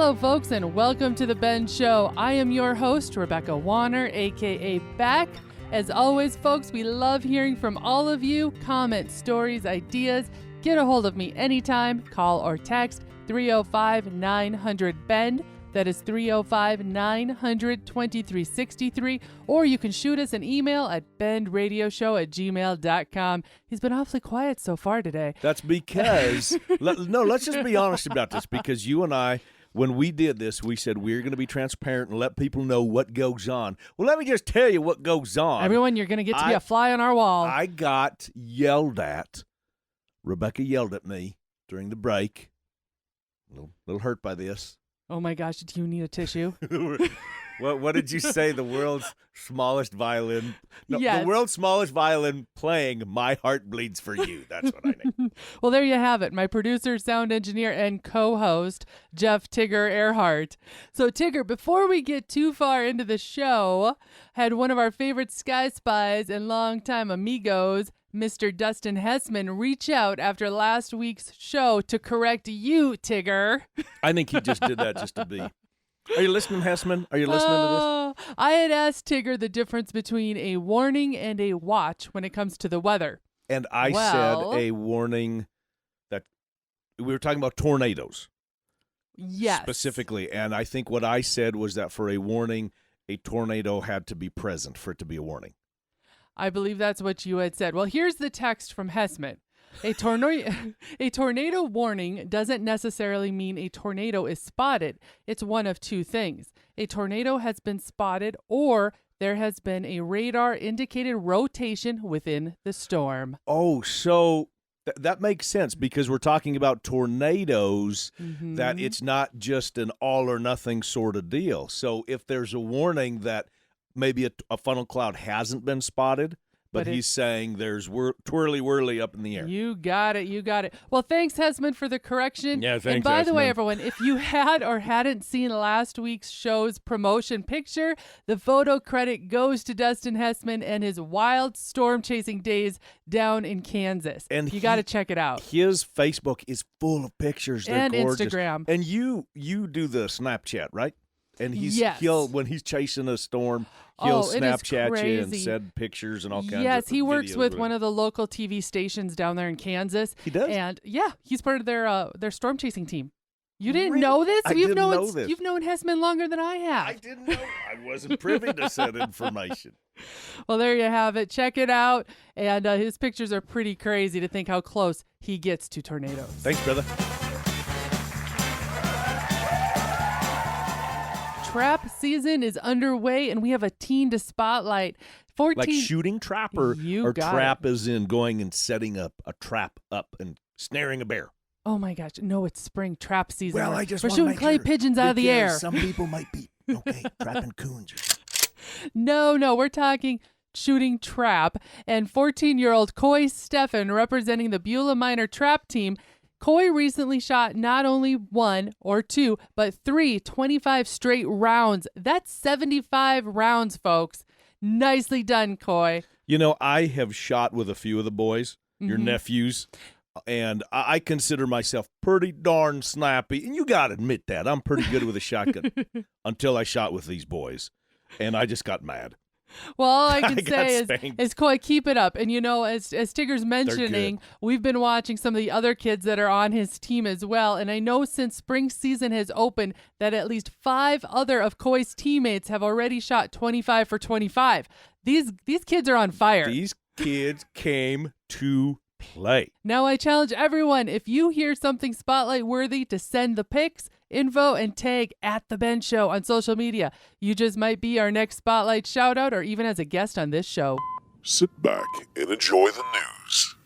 Hello, folks, and welcome to The Ben Show. I am your host, Rebecca Wanner, a.k.a. Beck. As always, folks, we love hearing from all of you. Comments, stories, ideas. Get a hold of me anytime. Call or text 305-900-BEND. That is 305-900-2363. Or you can shoot us an email at bendradioshow@gmail.com. He's been awfully quiet so far today. That's because, let's just be honest about this, because you and I, when we did this, we said we're going to be transparent and let people know what goes on. Well, let me just tell you what goes on. Everyone, you're going to get to be a fly on our wall. I got yelled at. Rebecca yelled at me during the break. A little hurt by this. Oh, my gosh. Do you need a tissue? What did you say? The world's smallest violin? No, yes. The world's smallest violin playing My Heart Bleeds for You. That's what I need. Well, there you have it. My producer, sound engineer, and co-host, Jeff Tigger Erhardt. So, Tigger, before we get too far into the show, had one of our favorite Sky Spies and longtime amigos, Mr. Dustin Hessman, reach out after last week's show to correct you, Tigger. I think he just did that just to be. Are you listening, Hessman? Are you listening to this? I had asked Tigger the difference between a warning and a watch when it comes to the weather. And I said a warning that we were talking about tornadoes. Yes. Specifically. And I think what I said was that for a warning, a tornado had to be present for it to be a warning. I believe that's what you had said. Well, here's the text from Hessman. A tornado warning doesn't necessarily mean a tornado is spotted. It's one of two things. A tornado has been spotted, or there has been a radar-indicated rotation within the storm. Oh, so that makes sense, because we're talking about tornadoes, that it's not just an all-or-nothing sort of deal. So if there's a warning that maybe a funnel cloud hasn't been spotted, but he's saying there's twirly-whirly up in the air. You got it. You got it. Well, thanks, Hessman, for the correction. Yeah, thanks, And by the way, Hessman. everyone, if you had or hadn't seen last week's show's promotion picture, the photo credit goes to Dustin Hessman and his wild storm-chasing days down in Kansas. And you got to check it out. His Facebook is full of pictures. They're and gorgeous. Instagram. And you do the Snapchat, right? And he'll when he's chasing a storm, he'll Snapchat you and send pictures and all kinds of Yes, he works videos with one of the local TV stations down there in Kansas. He does? And yeah, he's part of their storm chasing team. You didn't Really? know this? I didn't know this. You've known Hessman longer than I have. I didn't know. I wasn't privy to said information. Well, there you have it. Check it out. And his pictures are pretty crazy to think how close he gets to tornadoes. Thanks, brother. Trap season is underway, and we have a teen to spotlight. 14 Like shooting trap, or trap it. as in going and setting up a trap up and snaring a bear? Oh my gosh! No, it's spring trap season. Well, We're just shooting clay pigeons out of the air. Some people might be trapping coons. No, we're talking shooting trap. And 14-year-old Coy Steffen, representing the Beulah Minor Trap Team. Coy recently shot not only one or two, but 25 straight rounds. That's 75 rounds, folks. Nicely done, Coy. You know, I have shot with a few of the boys, your nephews, and I consider myself pretty darn snappy. And you got to admit that. I'm pretty good with a shotgun until I shot with these boys, and I just got mad. Well, all I can say is, Coy, keep it up. And, you know, as Tigger's mentioning, we've been watching some of the other kids that are on his team as well. And I know since spring season has opened that at least 5 other of Coy's teammates have already shot 25 for 25. These kids are on fire. These kids came to play. Now I challenge everyone, if you hear something spotlight worthy, to send the pics, info, and tag at The Ben Show on social media. You just might be our next spotlight shout out or even as a guest on this show. Sit back and enjoy the news.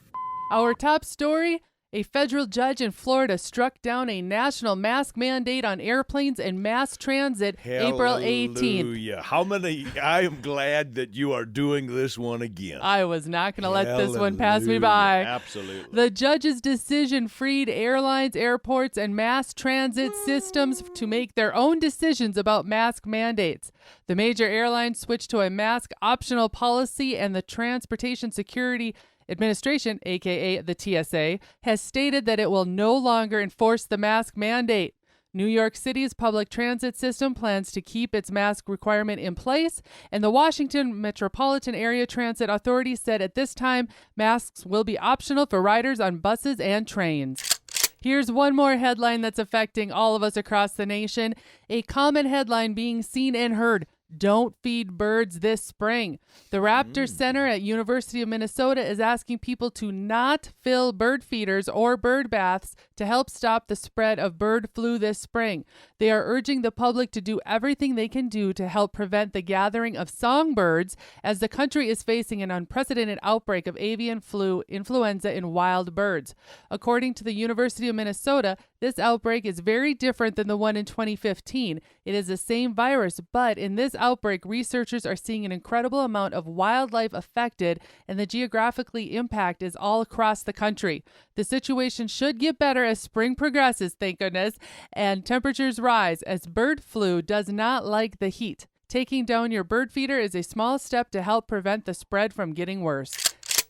Our top story: a federal judge in Florida struck down a national mask mandate on airplanes and mass transit April 18th. Hallelujah. How many? I am glad that you are doing this one again. I was not going to let this one pass me by. Absolutely. The judge's decision freed airlines, airports, and mass transit systems to make their own decisions about mask mandates. The major airlines switched to a mask optional policy, and the Transportation Security Administration, aka the TSA, has stated that it will no longer enforce the mask mandate. New York City's public transit system plans to keep its mask requirement in place, and the Washington Metropolitan Area Transit Authority said at this time masks will be optional for riders on buses and trains. Here's one more headline that's affecting all of us across the nation. A common headline being seen and heard: don't feed birds this spring. The Raptor Center at University of Minnesota is asking people to not fill bird feeders or bird baths to help stop the spread of bird flu this spring. They are urging the public to do everything they can do to help prevent the gathering of songbirds as the country is facing an unprecedented outbreak of avian flu influenza in wild birds. According to the University of Minnesota, this outbreak is very different than the one in 2015. It is the same virus, but in this outbreak, researchers are seeing an incredible amount of wildlife affected, and the geographically impact is all across the country. The situation should get better as spring progresses, thank goodness, and temperatures rise, as bird flu does not like the heat. Taking down your bird feeder is a small step to help prevent the spread from getting worse.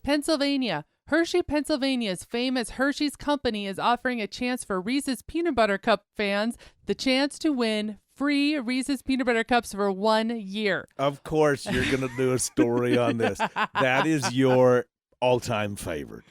Pennsylvania. Hershey, Pennsylvania's famous Hershey's Company is offering a chance for Reese's Peanut Butter Cup fans the chance to win free Reese's Peanut Butter Cups for 1 year. Of course, you're going to do a story on this. That is your all-time favorite.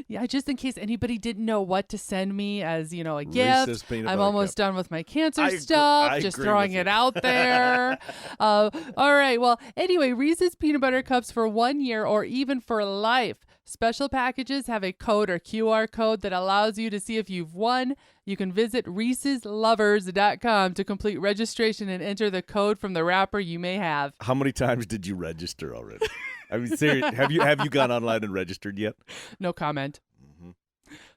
Yeah, just in case anybody didn't know what to send me as, a Reese's gift. Peanut I'm Butter almost Cup. done with my cancer I stuff, just agree throwing with it you. out there. All right. Well, anyway, Reese's Peanut Butter Cups for 1 year or even for life. Special packages have a code or QR code that allows you to see if you've won. You can visit Reese'sLovers.com to complete registration and enter the code from the wrapper you may have. How many times did you register already? I mean, serious. Have you gone online and registered yet? No comment.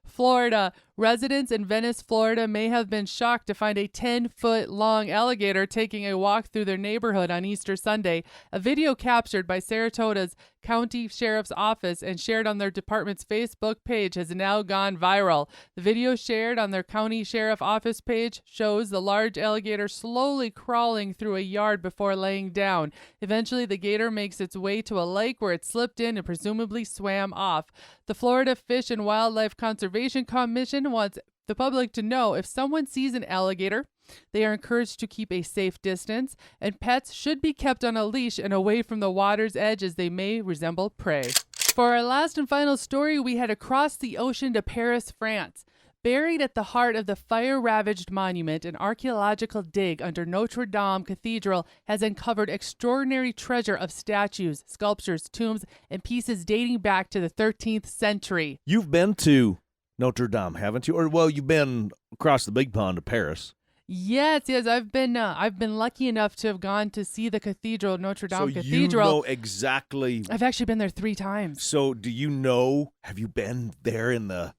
Florida. Residents in Venice, Florida may have been shocked to find a 10-foot-long alligator taking a walk through their neighborhood on Easter Sunday. A video captured by Saratoga's County Sheriff's Office and shared on their department's Facebook page has now gone viral. The video shared on their County Sheriff Office page shows the large alligator slowly crawling through a yard before laying down. Eventually, the gator makes its way to a lake where it slipped in and presumably swam off. The Florida Fish and Wildlife Conservation Commission wants the public to know if someone sees an alligator, they are encouraged to keep a safe distance, and pets should be kept on a leash and away from the water's edge as they may resemble prey. For our last and final story, we head across the ocean to Paris, France. Buried at the heart of the fire-ravaged monument, an archaeological dig under Notre Dame Cathedral has uncovered extraordinary treasure of statues, sculptures, tombs, and pieces dating back to the 13th century. You've been to Notre Dame, haven't you? Or, well, you've been across the big pond to Paris. Yes, I've been lucky enough to have gone to see the cathedral, Notre Dame Cathedral. You know exactly. I've actually been there 3 times. So do you know, have you been there in the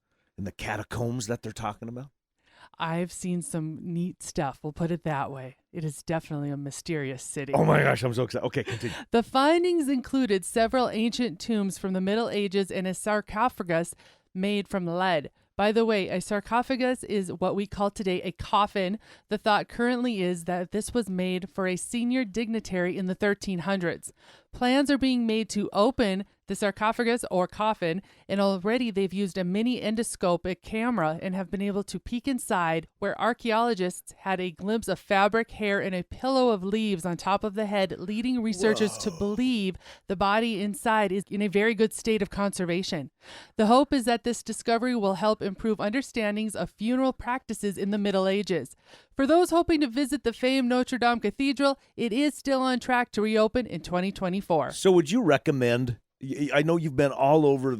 catacombs that they're talking about? I've seen some neat stuff. We'll put it that way. It is definitely a mysterious city. Oh my gosh, I'm so excited. Okay, continue. The findings included several ancient tombs from the Middle Ages and a sarcophagus made from lead. By the way, a sarcophagus is what we call today a coffin. The thought currently is that this was made for a senior dignitary in the 1300s. Plans are being made to open the sarcophagus or coffin, and already they've used a mini endoscopic camera and have been able to peek inside, where archaeologists had a glimpse of fabric, hair, and a pillow of leaves on top of the head, leading researchers to believe the body inside is in a very good state of conservation. The hope is that this discovery will help improve understandings of funeral practices in the Middle Ages. For those hoping to visit the famed Notre Dame Cathedral, it is still on track to reopen in 2024. So would you recommend, I know you've been all over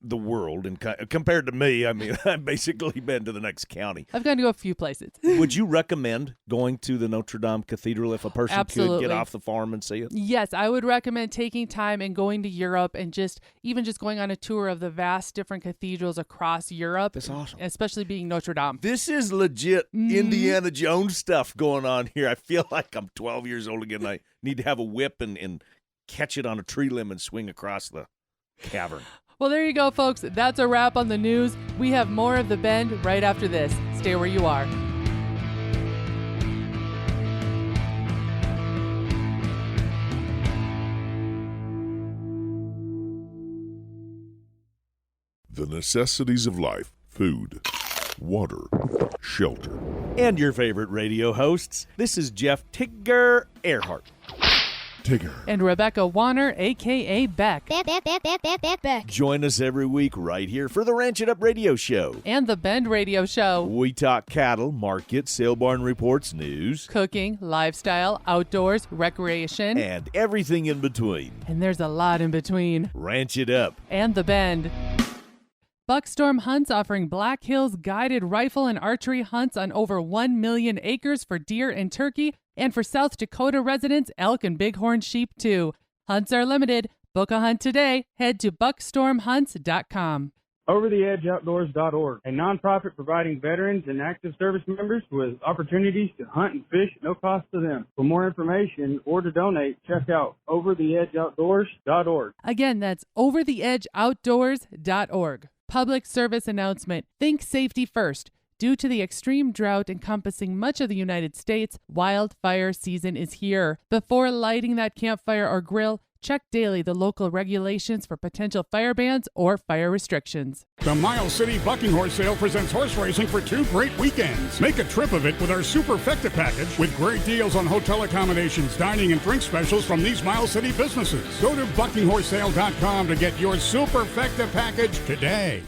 the world, and compared to me, I mean, I've basically been to the next county. I've gone to a few places. Would you recommend going to the Notre Dame Cathedral if a person Absolutely. could get off the farm and see it? Yes, I would recommend taking time and going to Europe and just going on a tour of the vast different cathedrals across Europe. That's awesome. Especially being Notre Dame. This is legit Indiana Jones stuff going on here. I feel like I'm 12 years old again. I need to have a whip and catch it on a tree limb and swing across the cavern. Well, there you go, folks. That's a wrap on the news. We have more of The Bend right after this. Stay where you are. The necessities of life, food, water, shelter. And your favorite radio hosts. This is Jeff Tigger Erhardt. Tigger. And Rebecca Wanner, a.k.a. Beck. Beck. Join us every week right here for the Ranch It Up Radio Show. And the Bend Radio Show. We talk cattle, market, sale barn reports, news, Cooking, lifestyle, outdoors, recreation. and everything in between. And there's a lot in between. Ranch It Up. And the Bend. Buckstorm Hunts offering Black Hills guided rifle and archery hunts on over 1 million acres for deer and turkey, and for South Dakota residents, elk and bighorn sheep too. Hunts are limited. Book a hunt today. Head to buckstormhunts.com. OverTheEdgeOutdoors.org, a nonprofit providing veterans and active service members with opportunities to hunt and fish at no cost to them. For more information or to donate, check out OverTheEdgeOutdoors.org. Again, that's OverTheEdgeOutdoors.org. Public service announcement. Think safety first. Due to the extreme drought encompassing much of the United States, wildfire season is here. Before lighting that campfire or grill, check daily the local regulations for potential fire bans or fire restrictions. The Miles City Bucking Horse Sale presents horse racing for 2 great weekends. Make a trip of it with our Superfecta package with great deals on hotel accommodations, dining, and drink specials from these Miles City businesses. Go to buckinghorsesale.com to get your Superfecta package today.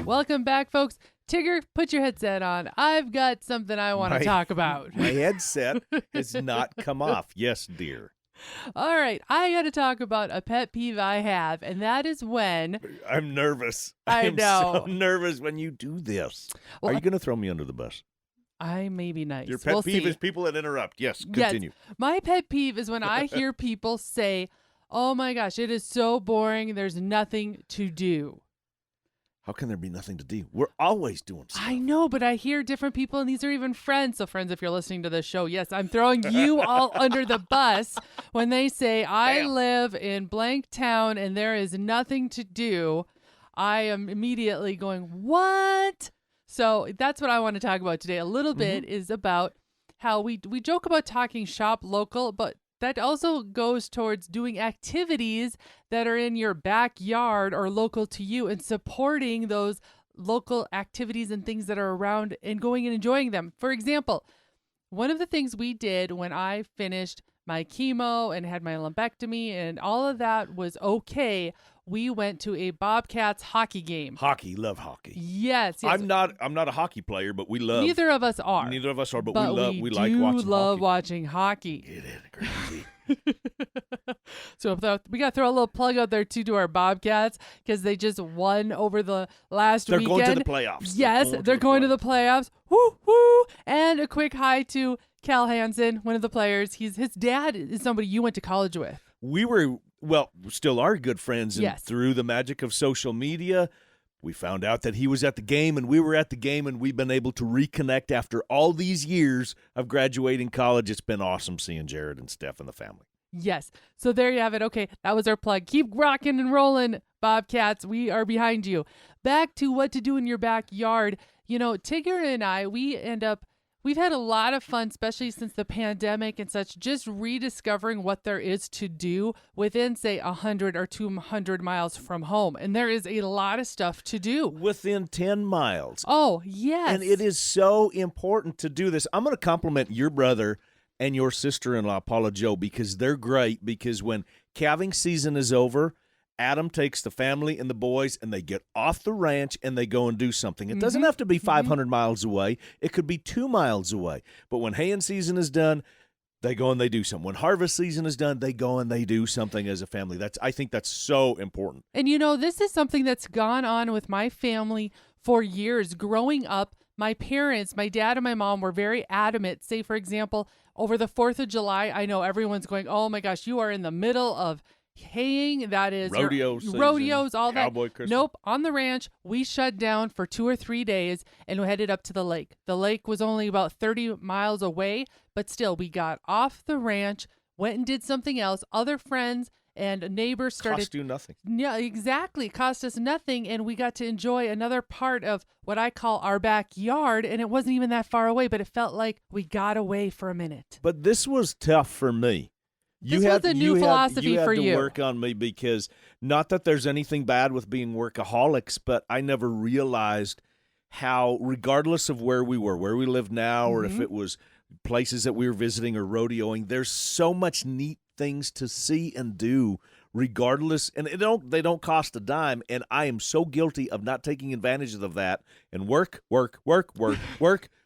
Welcome back, folks. Tigger, put your headset on. I've got something I want to talk about. My headset has not come off. Yes, dear. All right, I got to talk about a pet peeve I have, and that is when... I'm nervous. I I'm know. so nervous when you do this. Well, Are you going to throw me under the bus? I may be nice. Your pet We'll peeve see. is people that interrupt. Yes, continue. Yes. My pet peeve is when I hear people say, oh my gosh, it is so boring, there's nothing to do. How can there be nothing to do? We're always doing stuff. I know, but I hear different people, and these are even friends. So friends, if you're listening to this show, yes, I'm throwing you all under the bus when they say, I live in blank town and there is nothing to do. I am immediately going, what? So that's what I want to talk about today. A little bit is about how we joke about talking shop local, but that also goes towards doing activities that are in your backyard or local to you and supporting those local activities and things that are around and going and enjoying them. For example, one of the things we did when I finished my chemo and had my lumpectomy and all of that was okay, we went to a Bobcats hockey game. Hockey, love hockey. Yes. I'm not a hocky player, but we love. Neither of us are. Neither of us are, but we do like watching love hockey. watching hockey. It is crazy. So we got to throw a little plug out there too to our Bobcats because they just won over the last They're weekend. going to the playoffs. Yes, they're going to the playoffs. Woo woo! And a quick hi to Cal Hansen, one of the players. His dad is somebody you went to college with. We were, well, still are good friends. And Yes. through the magic of social media, we found out that he was at the game and we were at the game, and we've been able to reconnect after all these years of graduating college. It's been awesome seeing Jared and Steph and the family. Yes. So there you have it. Okay, that was our plug. Keep rocking and rolling, Bobcats. We are behind you. Back to what to do in your backyard. You know, Tigger and I, we've had a lot of fun, especially since the pandemic and such, just rediscovering what there is to do within, say, 100 or 200 miles from home. And there is a lot of stuff to do. Within 10 miles. Oh, yes. And it is so important to do this. I'm going to compliment your brother and your sister-in-law, Paula Joe, because they're great. Because when calving season is over, Adam takes the family and the boys, and they get off the ranch, and they go and do something. It doesn't have to be 500 miles away. It could be 2 miles away. But when haying season is done, they go and they do something. When harvest season is done, they go and they do something as a family. I think that's so important. And, you know, this is something that's gone on with my family for years. Growing up, my parents, my dad and my mom were very adamant. Say, for example, over the 4th of July, I know everyone's going, oh, my gosh, you are in the middle of haying. That is rodeos, all cowboy that. Christmas. Nope. On the ranch, we shut down for 2 or 3 days and we headed up to the lake. The lake was only about 30 miles away, but still, we got off the ranch, went and did something else. Other friends and neighbors started. Cost you nothing. Yeah, exactly. Cost us nothing. And we got to enjoy another part of what I call our backyard. And it wasn't even that far away, but it felt like we got away for a minute. But this was tough for me This was a new philosophy you had for to you. work on me because not that there's anything bad with being workaholics, but I never realized how, regardless of where we were, where we live now, or if it was places that we were visiting or rodeoing, there's so much neat things to see and do regardless, and they don't cost a dime, and I am so guilty of not taking advantage of that and work,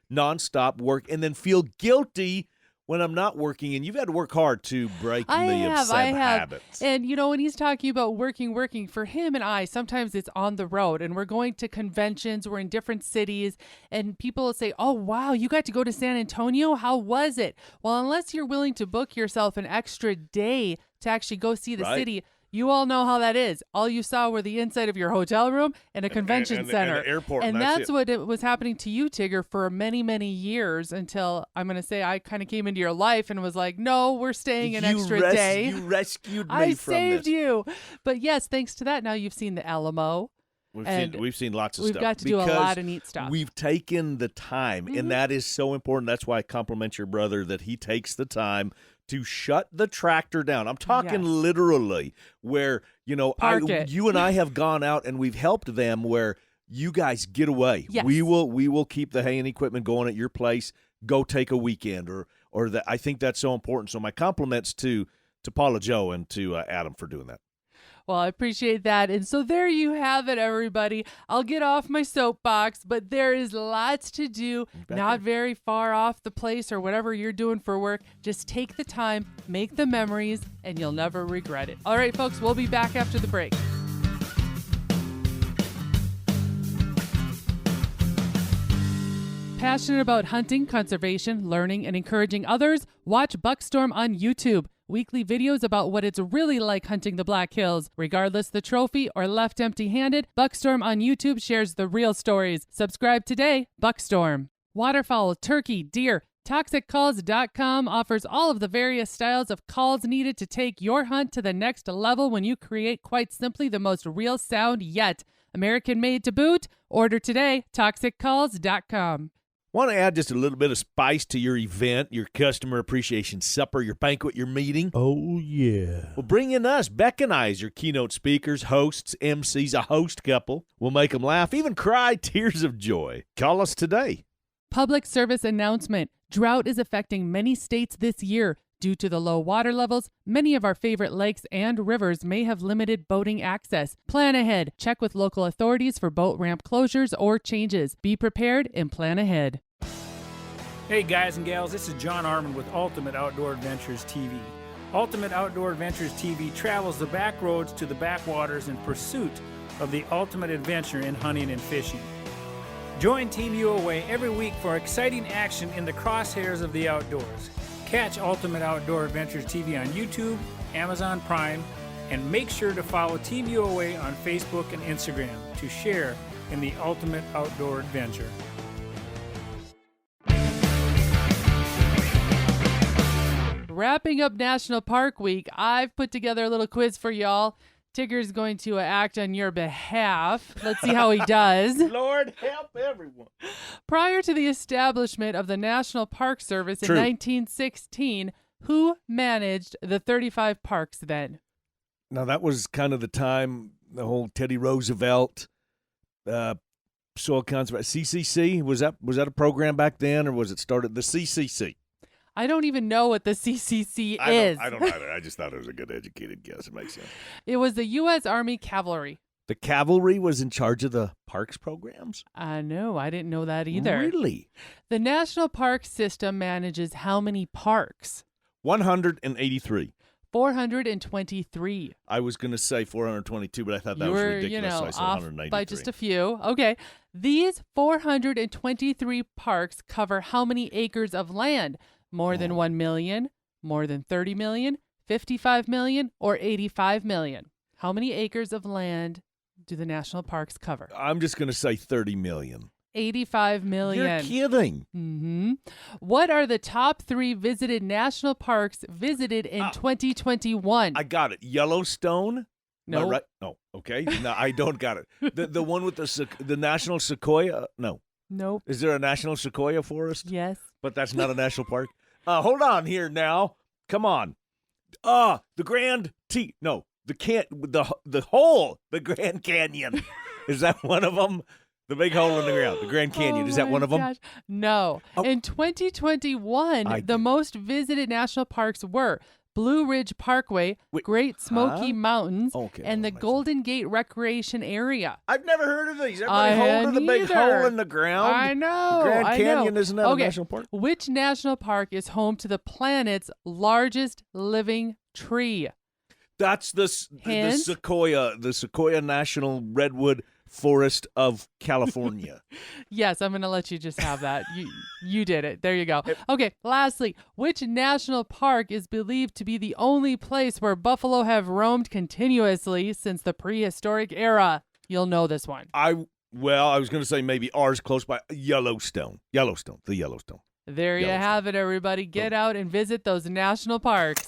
nonstop work, and then feel guilty when I'm not working. And you've had to work hard to break the obsessive habits. And when he's talking about working for him and I, sometimes it's on the road and we're going to conventions, we're in different cities, and people will say, oh wow, you got to go to San Antonio, how was it? Well, unless you're willing to book yourself an extra day to actually go see the city, you all know how that is. All you saw were the inside of your hotel room and a convention center. And the airport. And that's what it was happening to you, Tigger, for many, many years until, I'm going to say, I kind of came into your life and was like, no, we're staying an extra day. You rescued me I from saved this. you. But yes, thanks to that, now you've seen the Alamo. We've seen lots of we've stuff. We've got to do a lot of neat stuff. We've taken the time, and that is so important. That's why I compliment your brother that he takes the time to shut the tractor down. I'm talking literally where, you and I have gone out and we've helped them where you guys get away. Yes. We will keep the hay and equipment going at your place. Go take a weekend or that. I think that's so important. So my compliments to Paula Joe and to Adam for doing that. Well, I appreciate that. And so there you have it, everybody. I'll get off my soapbox, but there is lots to do, not very far off the place or whatever you're doing for work. Just take the time, make the memories, and you'll never regret it. All right, folks, we'll be back after the break. Passionate about hunting, conservation, learning, and encouraging others? Watch Buckstorm on YouTube. Weekly videos about what it's really like hunting the Black Hills. Regardless the trophy or left empty-handed, Buckstorm on YouTube shares the real stories. Subscribe today, Buckstorm. Waterfowl, turkey, deer. ToxicCalls.com offers all of the various styles of calls needed to take your hunt to the next level when you create quite simply the most real sound yet. American made to boot. Order today, ToxicCalls.com. Want to add just a little bit of spice to your event, your customer appreciation supper, your banquet, your meeting? Oh, yeah. Well, bring in us, Beck and I, as your keynote speakers, hosts, MCs, a host couple. We'll make them laugh, even cry tears of joy. Call us today. Public service announcement. Drought is affecting many states this year. Due to the low water levels, many of our favorite lakes and rivers may have limited boating access. Plan ahead. Check with local authorities for boat ramp closures or changes. Be prepared and plan ahead. Hey guys and gals, this is John Arman with Ultimate Outdoor Adventures TV. Ultimate Outdoor Adventures TV travels the back roads to the backwaters in pursuit of the ultimate adventure in hunting and fishing. Join Team UOA every week for exciting action in the crosshairs of the outdoors. Catch Ultimate Outdoor Adventures TV on YouTube, Amazon Prime, and make sure to follow Team UOA on Facebook and Instagram to share in the ultimate outdoor adventure. Wrapping up National Park Week, I've put together a little quiz for y'all. Tigger's going to act on your behalf. Let's see how he does. Lord help everyone. Prior to the establishment of the National Park Service in 1916, who managed the 35 parks then? Now, that was kind of the time, the whole Teddy Roosevelt, soil conservation, CCC, was that a program back then, or was it started, the CCC? I don't even know what the CCC is. I don't either. I just thought it was a good educated guess. It makes sense. It was the U.S. Army Cavalry. The cavalry was in charge of the parks programs? No, I didn't know that either. Really? The National Park System manages how many parks? 183. 423. I was going to say 422, but I thought that was ridiculous. So I said off 193. by just a few. Okay. These 423 parks cover how many acres of land? More than 1 million, more than 30 million, 55 million, or 85 million? How many acres of land do the national parks cover? I'm just going to say 30 million. 85 million. You're kidding. Mm-hmm. What are the top 3 visited national parks visited in 2021? I got it. Yellowstone? No. Right? No. Okay. No, I don't got it. The one with the national sequoia? No. Nope. Is there a national sequoia forest? Yes. But that's not a national park? Hold on here now. Come on. The Grand No, the Grand Canyon. Is that one of them? The big hole in the ground, the Grand Canyon. Is that one of them? No. Oh. In 2021, the most visited national parks were Blue Ridge Parkway, Great Smoky Mountains, and the Golden Gate Recreation Area. I've never heard of these. Everybody hold of the big hole in the ground. I know. The Grand Canyon, isn't that a national park? Which national park is home to the planet's largest living tree? That's the Sequoia National Redwood Forest of California. Yes, I'm going to let you just have that. You did it. There you go. Okay, lastly, which national park is believed to be the only place where buffalo have roamed continuously since the prehistoric era? You'll know this one. I was going to say maybe ours close by. Yellowstone. The Yellowstone. There you have it, everybody. Get out and visit those national parks.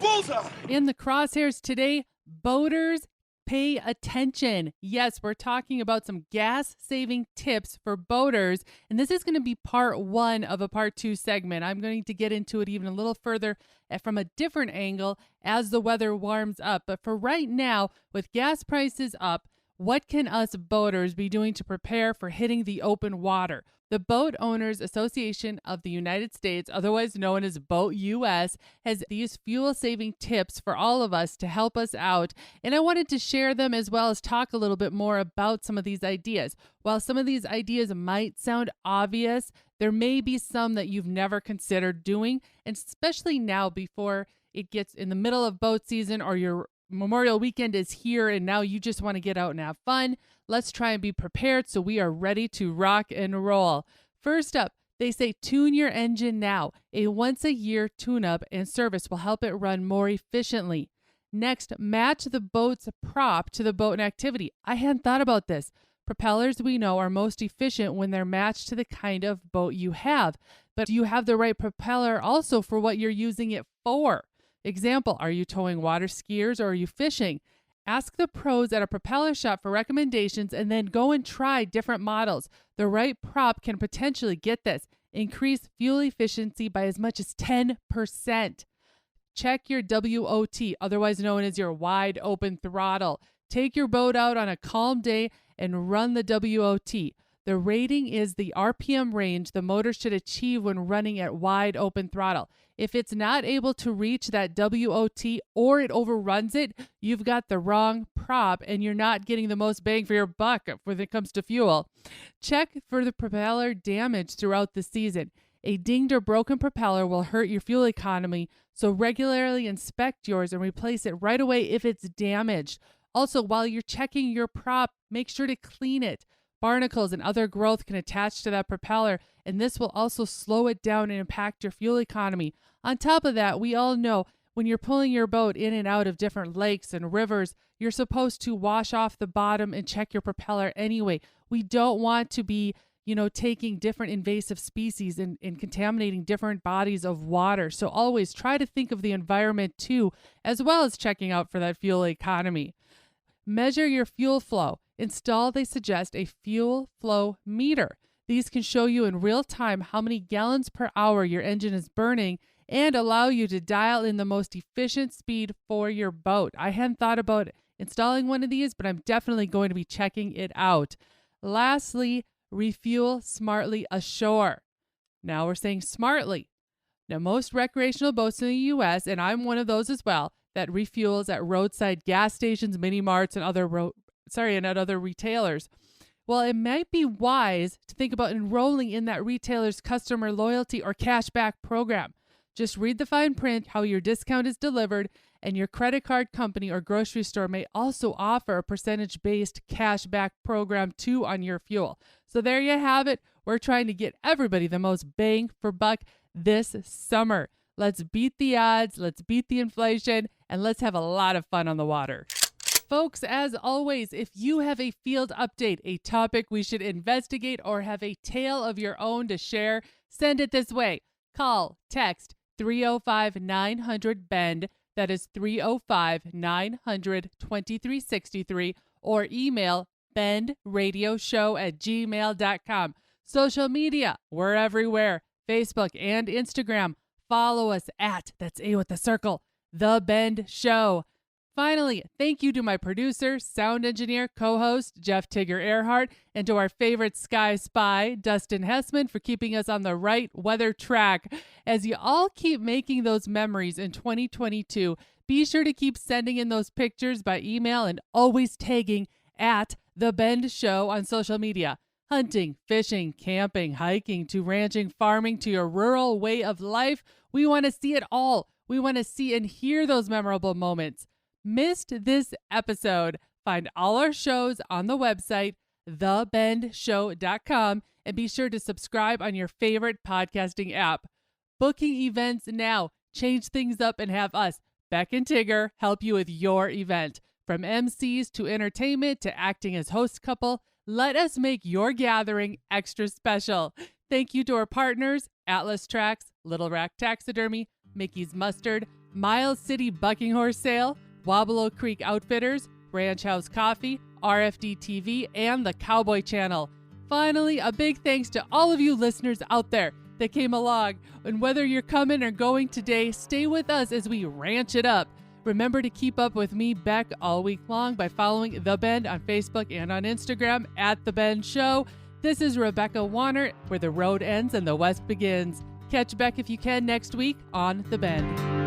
Bullseye! In the crosshairs today, boaters, pay attention. Yes, we're talking about some gas-saving tips for boaters, and this is going to be part 1 of a part 2 segment. I'm going to get into it even a little further from a different angle as the weather warms up. But for right now, with gas prices up, what can us boaters be doing to prepare for hitting the open water? The Boat Owners Association of the United States, otherwise known as Boat US, has these fuel-saving tips for all of us to help us out. And I wanted to share them as well as talk a little bit more about some of these ideas. While some of these ideas might sound obvious, there may be some that you've never considered doing, and especially now before it gets in the middle of boat season or your Memorial weekend is here and now you just want to get out and have fun. Let's try and be prepared so we are ready to rock and roll. First up, they say tune your engine now. A once-a-year tune-up and service will help it run more efficiently. Next, match the boat's prop to the boat and activity. I hadn't thought about this. Propellers, we know, are most efficient when they're matched to the kind of boat you have. But do you have the right propeller also for what you're using it for? Example, are you towing water skiers or are you fishing? Ask the pros at a propeller shop for recommendations and then go and try different models. The right prop can potentially, get this, increase fuel efficiency by as much as 10%. Check your WOT, otherwise known as your wide open throttle. Take your boat out on a calm day and run the WOT. The rating is the RPM range the motor should achieve when running at wide open throttle. If it's not able to reach that WOT or it overruns it, you've got the wrong prop and you're not getting the most bang for your buck when it comes to fuel. Check for the propeller damage throughout the season. A dinged or broken propeller will hurt your fuel economy, so regularly inspect yours and replace it right away if it's damaged. Also, while you're checking your prop, make sure to clean it. Barnacles and other growth can attach to that propeller, and this will also slow it down and impact your fuel economy. On top of that, we all know when you're pulling your boat in and out of different lakes and rivers, you're supposed to wash off the bottom and check your propeller anyway. We don't want to be, taking different invasive species and contaminating different bodies of water. So always try to think of the environment too, as well as checking out for that fuel economy. Measure your fuel flow. Install, they suggest, a fuel flow meter. These can show you in real time how many gallons per hour your engine is burning and allow you to dial in the most efficient speed for your boat. I hadn't thought about installing one of these, but I'm definitely going to be checking it out. Lastly, refuel smartly ashore. Now we're saying smartly. Now, most recreational boats in the U.S., and I'm one of those as well, that refuels at roadside gas stations, mini marts, and at other retailers. Well, it might be wise to think about enrolling in that retailer's customer loyalty or cashback program. Just read the fine print, how your discount is delivered, and your credit card company or grocery store may also offer a percentage-based cashback program too on your fuel. So there you have it. We're trying to get everybody the most bang for buck this summer. Let's beat the odds, let's beat the inflation, and let's have a lot of fun on the water. Folks, as always, if you have a field update, a topic we should investigate, or have a tale of your own to share, send it this way. Call, text 305-900-BEND, that is 305-900-2363, or email bendradioshow@gmail.com. Social media, we're everywhere, Facebook and Instagram. follow us at, that's A with the circle, The Bend Show. Finally, thank you to my producer, sound engineer, co-host, Jeff Tigger Erhardt, and to our favorite Sky Spy, Dustin Hessman, for keeping us on the right weather track. As you all keep making those memories in 2022, be sure to keep sending in those pictures by email and always tagging at The Bend Show on social media. Hunting, fishing, camping, hiking, to ranching, farming, to your rural way of life. We want to see it all. We want to see and hear those memorable moments. Missed this episode? Find all our shows on the website, thebendshow.com, and be sure to subscribe on your favorite podcasting app. Booking events now. Change things up and have us, Beck and Tigger, help you with your event. From MCs to entertainment to acting as host couple, let us make your gathering extra special. Thank you to our partners, Atlas Tracks, Little Rack Taxidermy, Mickey's Mustard, Miles City Bucking Horse Sale, Wabalo Creek Outfitters, Ranch House Coffee, RFD TV, and the Cowboy Channel. Finally, a big thanks to all of you listeners out there that came along. And whether you're coming or going today, stay with us as we ranch it up. Remember to keep up with me, Beck, all week long by following The Bend on Facebook and on Instagram at The Bend Show. This is Rebecca Wanner, where the road ends and the West begins. Catch Beck if you can next week on The Bend.